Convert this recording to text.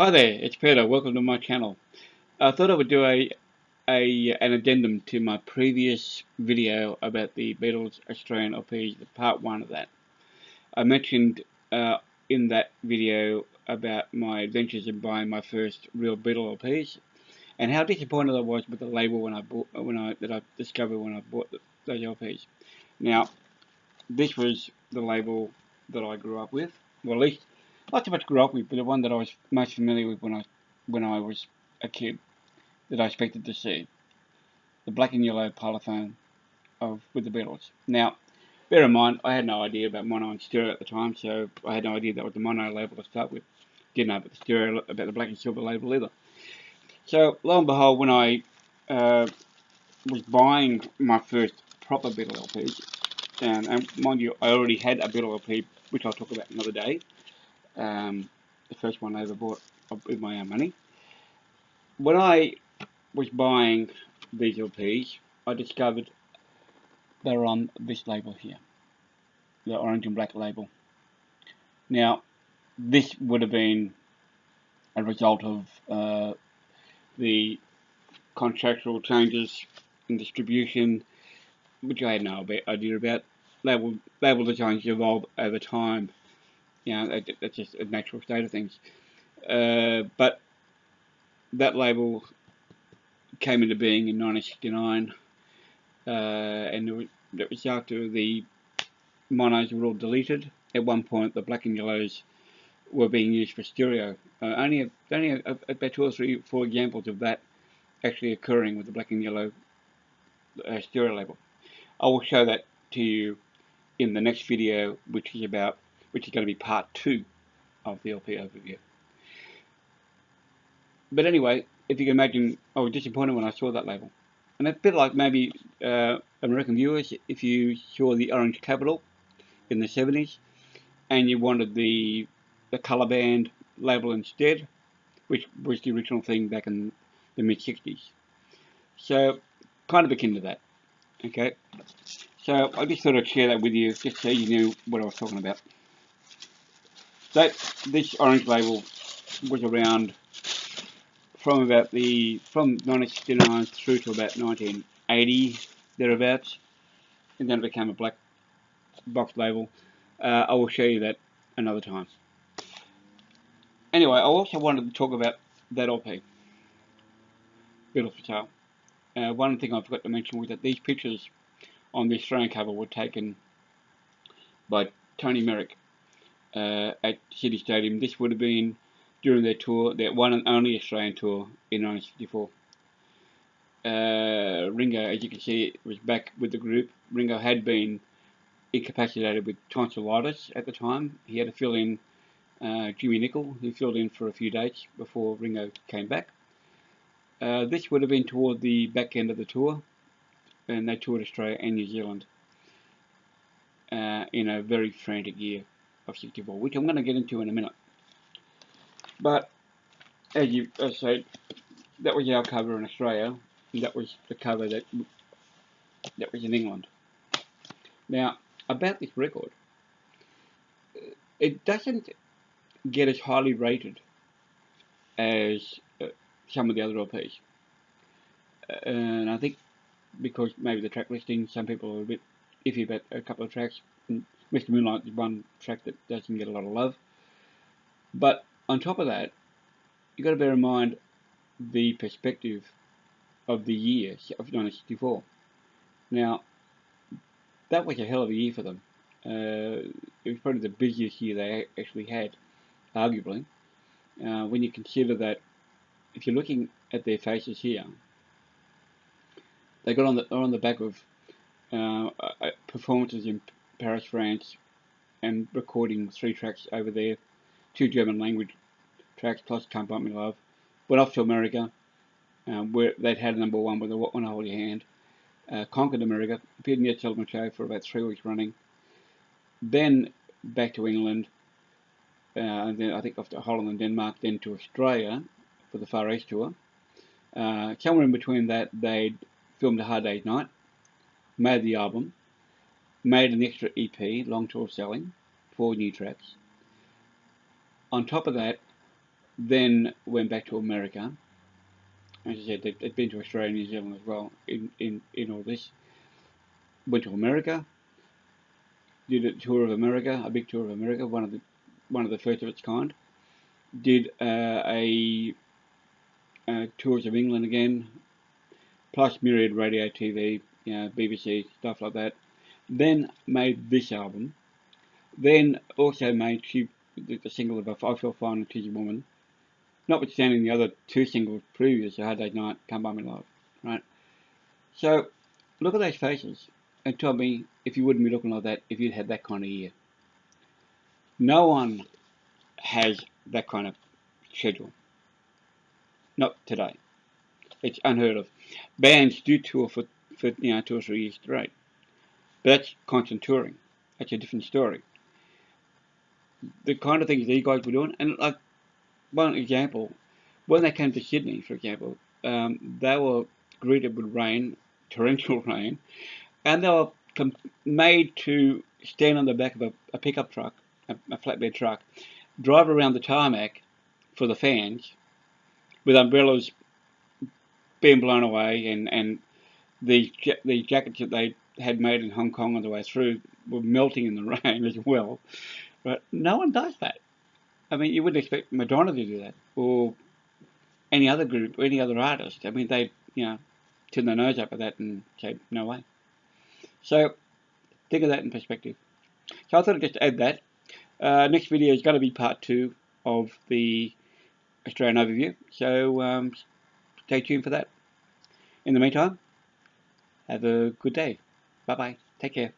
Hi there, it's Peter. Welcome to my channel. I thought I would do an addendum to my previous video about the Beatles Australian LPs, the part one of that. I mentioned in that video about my adventures in buying my first real Beatle LPs and how disappointed I was with the label that I discovered when I bought those LPs. Now, this was the label that I grew up with, well, at least not so much grew up with, but the one that I was most familiar with when I was a kid that I expected to see. The black and yellow parlophone with the Beatles. Now, bear in mind, I had no idea about mono and stereo at the time, so I had no idea that was the mono label to start with. Didn't know about the black and silver label either. So, lo and behold, when I was buying my first proper Beatle LPs, and mind you, I already had a Beatle LP, which I'll talk about another day. The first one I ever bought with my own money. When I was buying these LPs, I discovered they're on this label here, the orange and black label. Now, this would have been a result of the contractual changes in distribution, which I had no idea about. Label designs evolve over time. That's just a natural state of things. But that label came into being in 1969, and it was after the monos were all deleted. At one point, the black and yellows were being used for stereo. Only about 2 or 3, 4 examples of that actually occurring with the black and yellow stereo label. I will show that to you in the next video, which is going to be part 2 of the LP overview. But anyway, if you can imagine, I was disappointed when I saw that label. And it's a bit like maybe American viewers, if you saw the Orange Capital in the 70s and you wanted the colour band label instead, which was the original thing back in the mid-60s. So, kind of akin to that. Okay, so I just thought I'd share that with you, just so you knew what I was talking about. This orange label was around from 1969 through to about 1980, thereabouts, and then it became a black box label. I will show you that another time. Anyway, I also wanted to talk about that LP, Beatles for Sale. One thing I forgot to mention was that these pictures on the Australian cover were taken by Tony Merrick at City Stadium. This would have been during their tour, their one and only Australian tour in 1964. Ringo, as you can see, was back with the group. Ringo had been incapacitated with tonsillitis at the time. He had to fill in Jimmy Nicol, who filled in for a few dates before Ringo came back. This would have been toward the back end of the tour, and they toured Australia and New Zealand in a very frantic year of 64, which I'm going to get into in a minute. But as I said, that was our cover in Australia, and that was the cover that was in England. Now, about this record, it doesn't get as highly rated as some of the other LPs. And I think because maybe the track listing, some people are a bit iffy about a couple of tracks. Mr. Moonlight is one track that doesn't get a lot of love. But on top of that, you've got to bear in mind the perspective of the year of 1964. Now, that was a hell of a year for them. It was probably the busiest year they actually had, arguably. When you consider that, if you're looking at their faces here, they got on the back of performances in Paris, France, and recording 3 tracks over there, 2 German language tracks plus Can't Buy Me Love. Went off to America, where they'd had a #1 with Wanna Hold Your Hand. Conquered America, appeared in the Ed Sullivan Show for about 3 weeks running. Then back to England, and then I think off to Holland and Denmark, then to Australia for the Far East tour. Somewhere in between that, they'd filmed A Hard Day's Night, made the album, made an extra EP, Long Tall Selling, 4 new tracks. On top of that, then went back to America. As I said, they'd been to Australia and New Zealand as well in all this. Went to America, did a tour of America, a big tour of America, one of the first of its kind. Did tours of England again, plus myriad radio, TV, BBC, stuff like that. Then made this album. Then also made the single of I Feel Fine and Tis a Woman, notwithstanding the other two singles previous, A Hard Day's Night, Come By Me Love, right? So, look at those faces and tell me if you wouldn't be looking like that if you'd had that kind of year. No one has that kind of schedule. Not today. It's unheard of. Bands do tour for 2 or 3 years straight. But that's constant touring. That's a different story. The kind of things these guys were doing, and like one example, when they came to Sydney, for example, they were greeted with rain, torrential rain, and they were made to stand on the back of a pickup truck, a flatbed truck, drive around the tarmac for the fans, with umbrellas being blown away, and these jackets that they had made in Hong Kong on the way through were melting in the rain as well. But no one does that. I mean, you wouldn't expect Madonna to do that, or any other group, or any other artist. I mean, they, turn their nose up at that and say, no way. So, think of that in perspective. So I thought I'd just add that. Next video is going to be part 2 of the Australian overview. So, stay tuned for that. In the meantime, have a good day. Bye-bye. Take care.